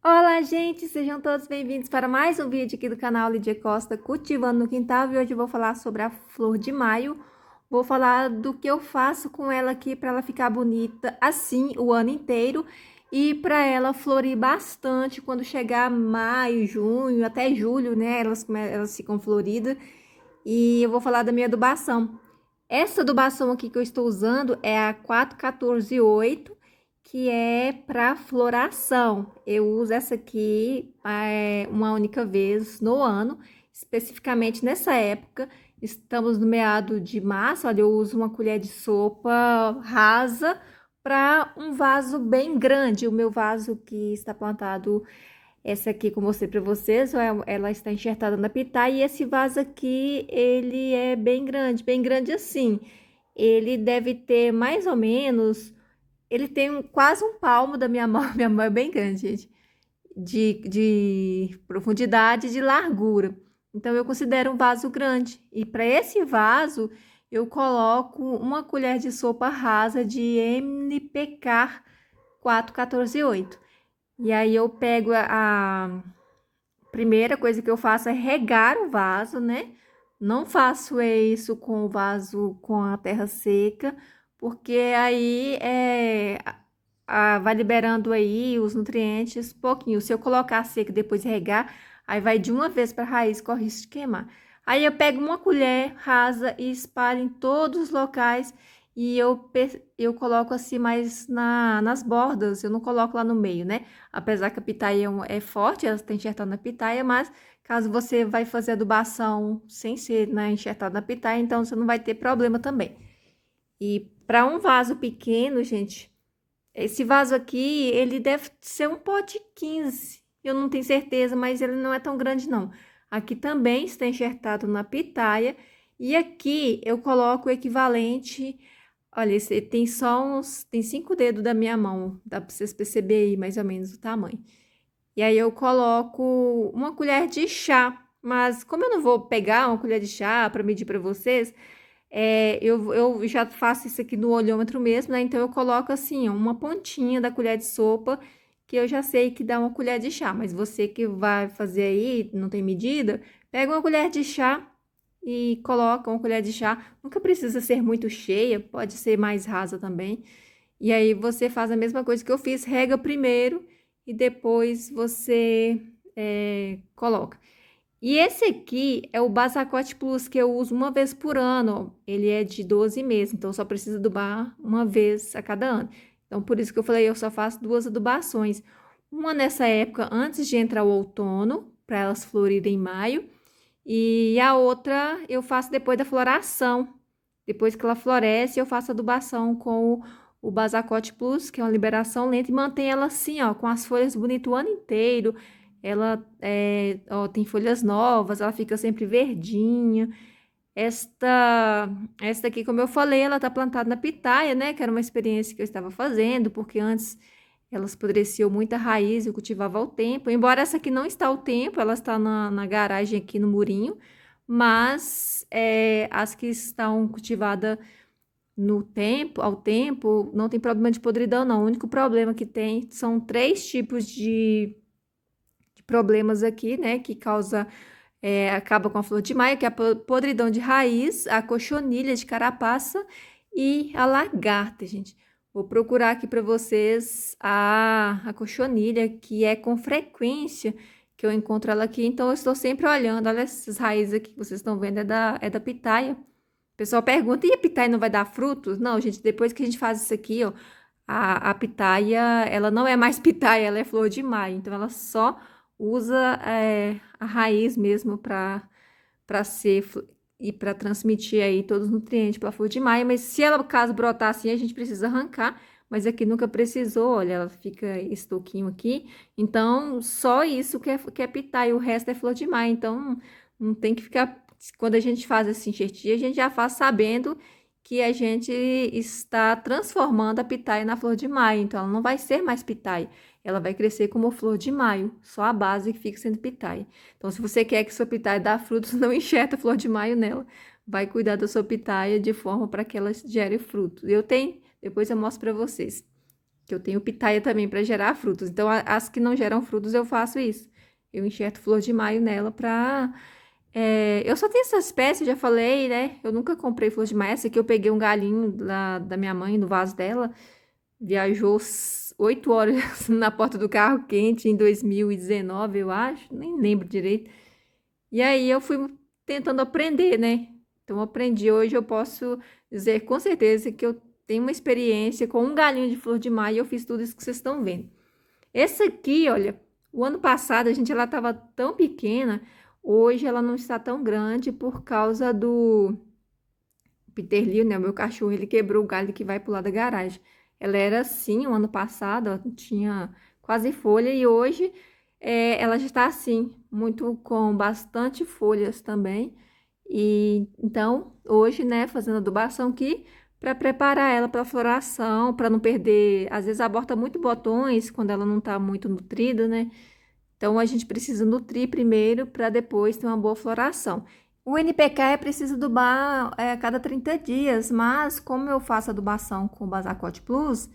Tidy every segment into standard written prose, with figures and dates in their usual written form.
Olá, gente! Sejam todos bem-vindos para mais um vídeo aqui do canal Lídia Costa Cultivando no Quintal. E hoje eu vou falar sobre a flor de maio. Vou falar do que eu faço com ela aqui para ela ficar bonita assim o ano inteiro e para ela florir bastante quando chegar maio, junho, até julho, né? Elas ficam floridas. E eu vou falar da minha adubação. Essa adubação aqui que eu estou usando é a 4148, que é para floração. Eu uso essa aqui uma única vez no ano, especificamente nessa época. Estamos no meado de março, olha, eu uso uma colher de sopa rasa para um vaso bem grande. O meu vaso que está plantado, essa aqui que eu mostrei para vocês, ela está enxertada na pitaia, e esse vaso aqui, ele é bem grande assim. Ele deve ter mais ou menos, ele tem quase um palmo da minha mão, minha mão é bem grande, gente, de profundidade e de largura. Então, eu considero um vaso grande. E para esse vaso, eu coloco uma colher de sopa rasa de NPK 4148. E aí eu pego a primeira coisa que eu faço é regar o vaso, né? Não faço isso com o vaso com a terra seca, porque aí vai liberando aí os nutrientes pouquinho. Se eu colocar seco e depois regar, aí vai de uma vez para a raiz, corre risco de queimar. Aí eu pego uma colher rasa e espalho em todos os locais e eu coloco assim mais nas bordas, eu não coloco lá no meio, né? Apesar que a pitaia é forte, ela está enxertada na pitaia, mas caso você vai fazer adubação sem ser enxertada na pitaia, então você não vai ter problema também. E para um vaso pequeno, gente, esse vaso aqui, ele deve ser um pote 15. Eu não tenho certeza, mas ele não é tão grande, não. Aqui também está enxertado na pitaia. E aqui eu coloco o equivalente. Olha, esse tem só uns. Tem 5 dedos da minha mão. Dá para vocês perceberem aí mais ou menos o tamanho. E aí eu coloco uma colher de chá. Mas como eu não vou pegar uma colher de chá para medir para vocês, eu já faço isso aqui no olhômetro mesmo, né? Então eu coloco assim, ó, uma pontinha da colher de sopa, que eu já sei que dá uma colher de chá. Mas você que vai fazer aí, não tem medida, pega uma colher de chá e coloca uma colher de chá. Nunca precisa ser muito cheia, pode ser mais rasa também. E aí você faz a mesma coisa que eu fiz, rega primeiro e depois você coloca. E esse aqui é o Basacote Plus, que eu uso uma vez por ano. Ele é de 12 meses, então só precisa adubar uma vez a cada ano. Então, por isso que eu falei, eu só faço 2 adubações. Uma nessa época, antes de entrar o outono, para elas florirem em maio. E a outra eu faço depois da floração. Depois que ela floresce, eu faço adubação com o Basacote Plus, que é uma liberação lenta, e mantém ela assim, ó, com as folhas bonitas o ano inteiro. Ela ó, tem folhas novas, ela fica sempre verdinha. Esta aqui, como eu falei, ela tá plantada na pitaia, né? Que era uma experiência que eu estava fazendo, porque antes elas apodreciam muita raiz, eu cultivava ao tempo. Embora essa aqui não está ao tempo, ela está na garagem aqui no murinho, mas as que estão cultivadas no tempo, ao tempo, não tem problema de podridão, não. O único problema que tem são 3 tipos de problemas aqui, né? Que acaba com a flor de maio, que é a podridão de raiz, a cochonilha de carapaça e a lagarta, gente. Vou procurar aqui para vocês a cochonilha, que é com frequência que eu encontro ela aqui. Então, eu estou sempre olhando. Olha essas raízes aqui que vocês estão vendo, é da pitaia. O pessoal pergunta, e a pitaia não vai dar frutos? Não, gente, depois que a gente faz isso aqui, ó, a pitaia, ela não é mais pitaia, ela é flor de maio. Então, ela só usa a raiz mesmo para ser e para transmitir aí todos os nutrientes para a flor de maio. Mas se ela, caso brotar assim, a gente precisa arrancar. Mas aqui nunca precisou, olha, ela fica esse toquinho aqui. Então, só isso que é pitaia, o resto é flor de maio. Então, não tem que ficar. Quando a gente faz esse enxertia, a gente já faz sabendo que a gente está transformando a pitaia na flor de maio. Então, ela não vai ser mais pitaia, ela vai crescer como flor de maio, só a base que fica sendo pitaia. Então, se você quer que sua pitaia dê frutos, não enxerta flor de maio nela. Vai cuidar da sua pitaia de forma para que ela gere frutos. Eu tenho, depois eu mostro para vocês. que eu tenho pitaia também para gerar frutos. Então, as que não geram frutos, eu faço isso. Eu enxerto flor de maio nela pra... eu só tenho essa espécie, já falei, né? Eu nunca comprei flor de maio. Essa aqui eu peguei um galinho da minha mãe, no vaso dela. Viajou 8 horas na porta do carro quente em 2019, eu acho. Nem lembro direito. E aí eu fui tentando aprender, né? Então, eu aprendi. Hoje eu posso dizer com certeza que eu tenho uma experiência com um galinho de flor de maio e eu fiz tudo isso que vocês estão vendo. Essa aqui, olha, o ano passado ela estava tão pequena, hoje ela não está tão grande por causa do Peter, né? O meu cachorro, ele quebrou o galho que vai pro lado da garagem. Ela era assim o ano passado, ó, tinha quase folha e hoje ela já está assim, muito com bastante folhas também. E então, hoje, né, fazendo adubação aqui para preparar ela para floração, para não perder, às vezes aborta muito botões quando ela não está muito nutrida, né? Então, a gente precisa nutrir primeiro para depois ter uma boa floração. O NPK é preciso adubar a cada 30 dias, mas como eu faço adubação com o Basacote Plus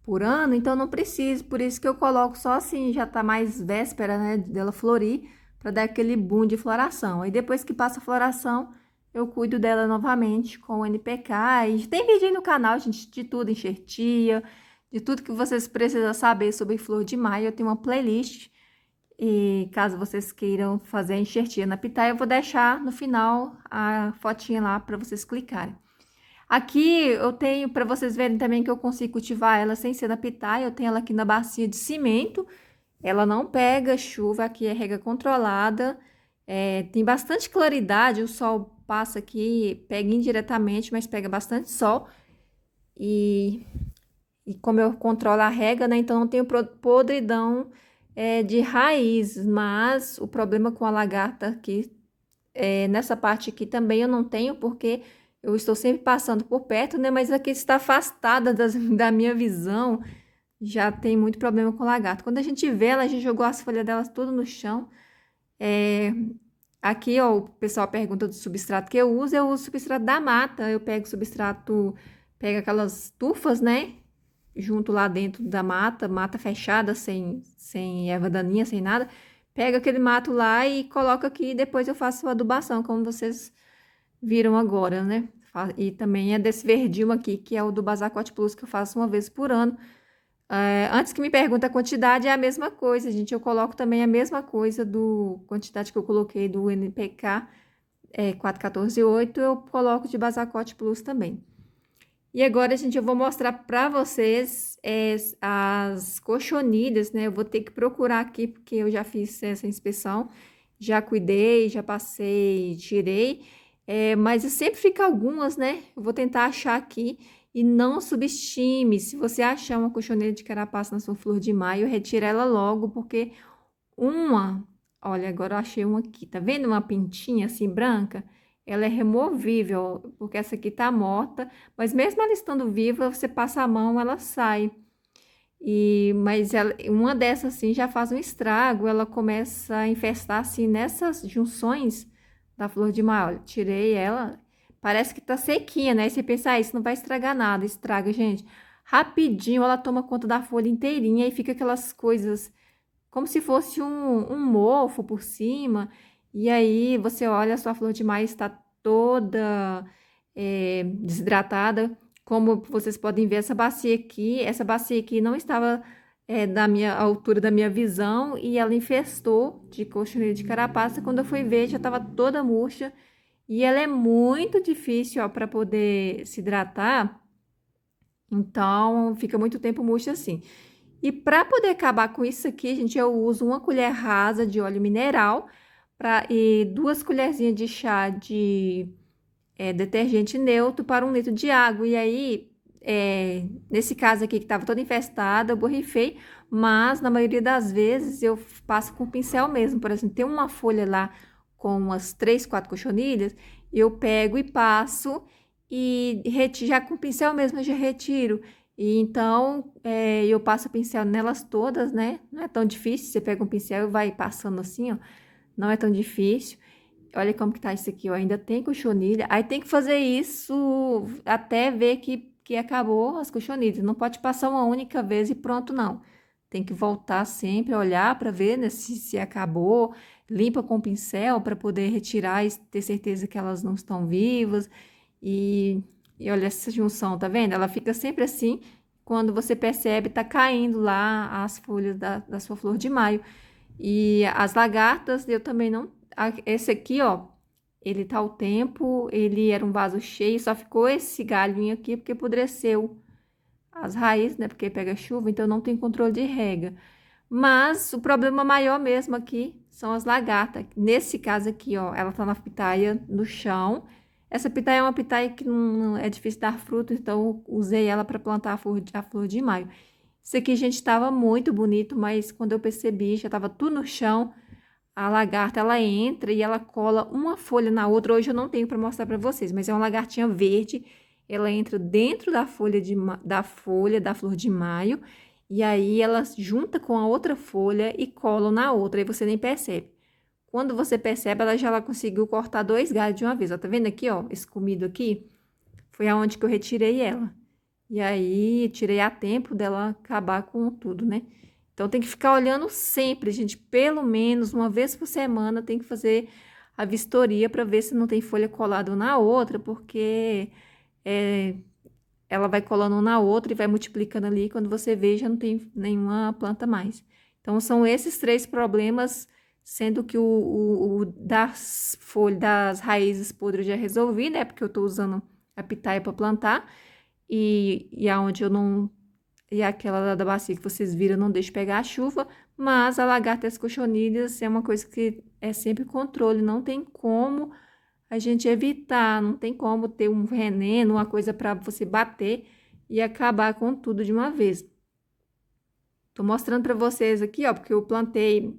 por ano, então não preciso. Por isso que eu coloco só assim, já tá mais véspera, né, dela florir, para dar aquele boom de floração. Aí depois que passa a floração, eu cuido dela novamente com o NPK. E tem vídeo aí no canal, gente, de tudo, enxertia, de tudo que vocês precisam saber sobre flor de maio. Eu tenho uma playlist. E caso vocês queiram fazer a enxertia na pitaia, eu vou deixar no final a fotinha lá para vocês clicarem. Aqui eu tenho, para vocês verem também que eu consigo cultivar ela sem ser na pitaia, eu tenho ela aqui na bacia de cimento. Ela não pega chuva, aqui é rega controlada. Tem bastante claridade, o sol passa aqui, pega indiretamente, mas pega bastante sol. E como eu controlo a rega, né, então não tenho podridão de raiz, mas o problema com a lagarta aqui, nessa parte aqui também eu não tenho, porque eu estou sempre passando por perto, né? Mas aqui está afastada da minha visão, já tem muito problema com lagarta. Quando a gente vê ela, a gente jogou as folhas delas tudo no chão. Aqui, ó, o pessoal pergunta do substrato que eu uso substrato da mata, eu pego substrato, pego aquelas tufas, né? Junto lá dentro da mata fechada, sem erva daninha, sem nada. Pega aquele mato lá e coloca aqui e depois eu faço a adubação, como vocês viram agora, né? E também é desse verdinho aqui, que é o do Basacote Plus, que eu faço uma vez por ano. Antes que me pergunte a quantidade, é a mesma coisa, gente. Eu coloco também a mesma coisa do quantidade que eu coloquei do NPK 4148, eu coloco de Basacote Plus também. E agora, gente, eu vou mostrar para vocês as cochonilhas, né? Eu vou ter que procurar aqui, porque eu já fiz essa inspeção, já cuidei, já passei, tirei, mas sempre fica algumas, né? Eu vou tentar achar aqui e não subestime. Se você achar uma cochonilha de carapaça na sua flor de maio, retira ela logo, porque olha, agora eu achei uma aqui, tá vendo uma pintinha assim branca? Ela é removível, porque essa aqui tá morta, mas mesmo ela estando viva, você passa a mão, ela sai. Mas uma dessas assim já faz um estrago, ela começa a infestar assim nessas junções da flor de maio. Olha, tirei ela, parece que tá sequinha, né? E você pensa, isso não vai estragar nada, estraga, gente. Rapidinho ela toma conta da folha inteirinha e fica aquelas coisas como se fosse um mofo por cima. E aí você olha, a sua flor de maio está toda desidratada. Como vocês podem ver, essa bacia aqui não estava da minha altura da minha visão e ela infestou de cochonilha de carapaça. Quando eu fui ver, já estava toda murcha. E ela é muito difícil para poder se hidratar, então fica muito tempo murcha assim. E para poder acabar com isso aqui, gente, eu uso uma colher rasa de óleo mineral e 2 colherzinhas de chá de detergente neutro para 1 litro de água. E aí, nesse caso aqui que estava toda infestada, eu borrifei, mas na maioria das vezes eu passo com pincel mesmo. Por exemplo, tem uma folha lá com umas 3, 4 cochonilhas, eu pego e passo e já com pincel mesmo eu já retiro. E então, eu passo o pincel nelas todas, né? Não é tão difícil, você pega um pincel e vai passando assim, ó. Não é tão difícil. Olha como que tá isso aqui, ó. Ainda tem cochonilha. Aí tem que fazer isso até ver que porque acabou as cochonilhas. Não pode passar uma única vez e pronto, não. Tem que voltar sempre, olhar para ver, né, se acabou, limpa com pincel para poder retirar e ter certeza que elas não estão vivas. E olha essa junção, tá vendo? Ela fica sempre assim, quando você percebe, tá caindo lá as folhas da sua flor de maio. E as lagartas, eu também não... Esse aqui, ó, ele tá ao tempo, ele era um vaso cheio, só ficou esse galhinho aqui porque apodreceu as raízes, né? Porque pega chuva, então não tem controle de rega. Mas o problema maior mesmo aqui são as lagartas. Nesse caso aqui, ó, ela tá na pitaia no chão. Essa pitaia é uma pitaia que não é difícil dar fruto, então eu usei ela para plantar a flor de maio. Isso aqui, gente, estava muito bonito, mas quando eu percebi, já estava tudo no chão. A lagarta, ela entra e ela cola uma folha na outra. Hoje eu não tenho para mostrar para vocês, mas é uma lagartinha verde. Ela entra dentro da folha da flor de maio e aí ela junta com a outra folha e cola na outra, aí você nem percebe. Quando você percebe, ela conseguiu cortar 2 galhos de uma vez. Ó, tá vendo aqui, ó, esse comido aqui? Foi aonde que eu retirei ela. E aí, tirei a tempo dela acabar com tudo, né? Então, tem que ficar olhando sempre, gente. Pelo menos uma vez por semana tem que fazer a vistoria para ver se não tem folha colada uma na outra, porque ela vai colando uma na outra e vai multiplicando ali. Quando você vê, já não tem nenhuma planta mais. Então, são esses 3 problemas, sendo que o das folhas, das raízes podres eu já resolvi, né? Porque eu tô usando a pitaia para plantar. E aonde eu não... E aquela da bacia que vocês viram, eu não deixo pegar a chuva. Mas a lagarta e as cochonilhas é uma coisa que é sempre controle. Não tem como a gente evitar. Não tem como ter um veneno, uma coisa para você bater e acabar com tudo de uma vez. Tô mostrando para vocês aqui, ó, porque eu plantei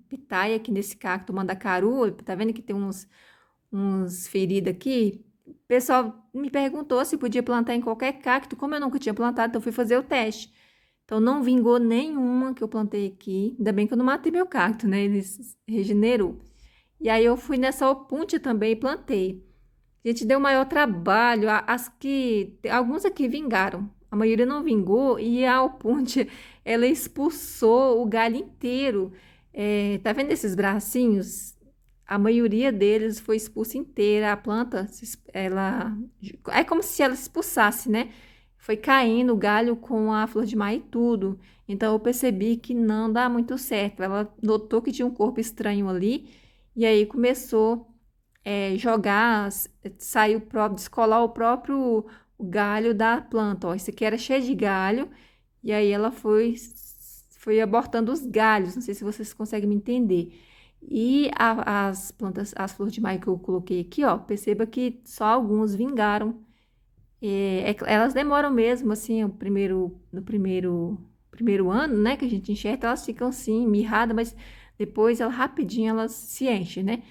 pitaia aqui nesse cacto mandacaru. Tá vendo que tem uns feridos aqui? O pessoal me perguntou se podia plantar em qualquer cacto. Como eu nunca tinha plantado, então eu fui fazer o teste. Então, não vingou nenhuma que eu plantei aqui. Ainda bem que eu não matei meu cacto, né? Ele regenerou. E aí, eu fui nessa opuntia também e plantei. A gente deu maior trabalho. Alguns aqui vingaram. A maioria não vingou. E a opuntia, ela expulsou o galho inteiro. Tá vendo esses bracinhos? A maioria deles foi expulsa inteira. A planta, ela... É como se ela expulsasse, né? Foi caindo o galho com a flor de maio e tudo. Então, eu percebi que não dá muito certo. Ela notou que tinha um corpo estranho ali. E aí, começou jogar, descolar o próprio galho da planta. Ó, esse aqui era cheio de galho. E aí, ela foi abortando os galhos. Não sei se vocês conseguem me entender. E as plantas, as flores de maio que eu coloquei aqui, ó, perceba que só alguns vingaram. Elas demoram mesmo, assim, no primeiro ano, né, que a gente enxerga, elas ficam assim, mirradas, mas depois, rapidinho, elas se enchem, né?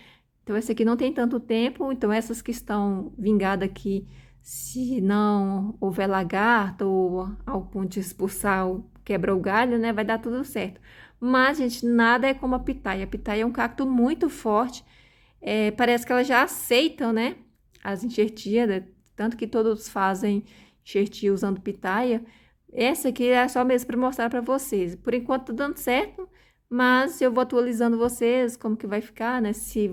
Então, essa aqui não tem tanto tempo, então essas que estão vingadas aqui, se não houver lagarta ou ao ponto de expulsar, quebra o galho, né, vai dar tudo certo. Mas, gente, nada é como a pitaia. A pitaia é um cacto muito forte. Parece que elas já aceitam, né? As enxertias, né? Tanto que todos fazem enxertia usando pitaia. Essa aqui é só mesmo para mostrar para vocês. Por enquanto, tá dando certo. Mas eu vou atualizando vocês como que vai ficar, né? Se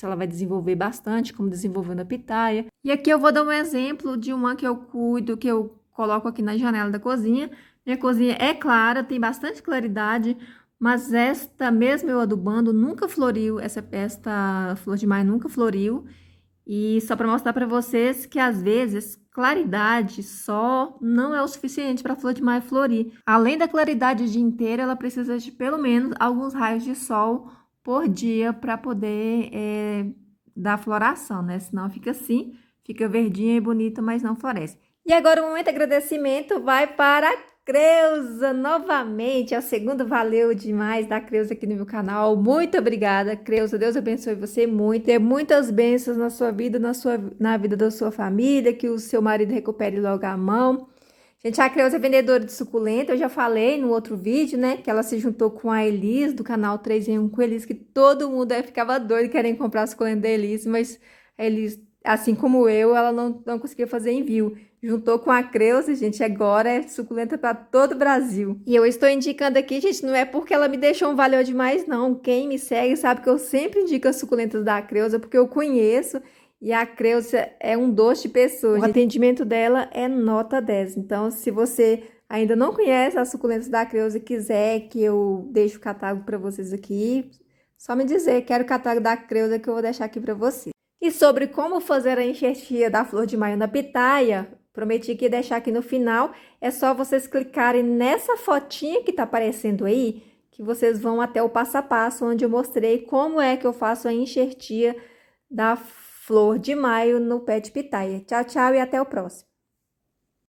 ela vai desenvolver bastante, como desenvolveu na pitaia. E aqui eu vou dar um exemplo de uma que eu cuido, que eu coloco aqui na janela da cozinha. Minha cozinha é clara, tem bastante claridade, mas esta, mesmo eu adubando, nunca floriu, esta flor de maio nunca floriu. E só para mostrar para vocês que, às vezes, claridade só não é o suficiente para a flor de maio florir. Além da claridade o dia inteiro, ela precisa de pelo menos alguns raios de sol por dia para poder dar floração, né? Senão fica assim, fica verdinha e bonita, mas não floresce. E agora o momento de agradecimento vai para a Creuza, novamente, é o segundo valeu demais da Creuza aqui no meu canal. Muito obrigada, Creuza. Deus abençoe você muito. Dê muitas bênçãos na sua vida, na vida da sua família, que o seu marido recupere logo a mão. Gente, a Creuza é vendedora de suculenta. Eu já falei no outro vídeo, né, que ela se juntou com a Elis, do canal 3 em 1 com a Elis, que todo mundo ficava doido querendo comprar a suculenta da Elis, mas a Elis assim como eu, ela não conseguia fazer envio. Juntou com a Creuza, gente, agora é suculenta para todo o Brasil. E eu estou indicando aqui, gente, não é porque ela me deixou um valeu demais, não. Quem me segue sabe que eu sempre indico as suculentas da Creuza, porque eu conheço e a Creuza é um doce de pessoa. O atendimento dela é nota 10. Então, se você ainda não conhece as suculentas da Creuza e quiser que eu deixe o catálogo para vocês aqui, só me dizer, quero o catálogo da Creuza que eu vou deixar aqui para você. E sobre como fazer a enxertia da flor de maio na pitaia, prometi que ia deixar aqui no final. É só vocês clicarem nessa fotinha que tá aparecendo aí, que vocês vão até o passo a passo, onde eu mostrei como é que eu faço a enxertia da flor de maio no pé de pitaia. Tchau, tchau e até o próximo.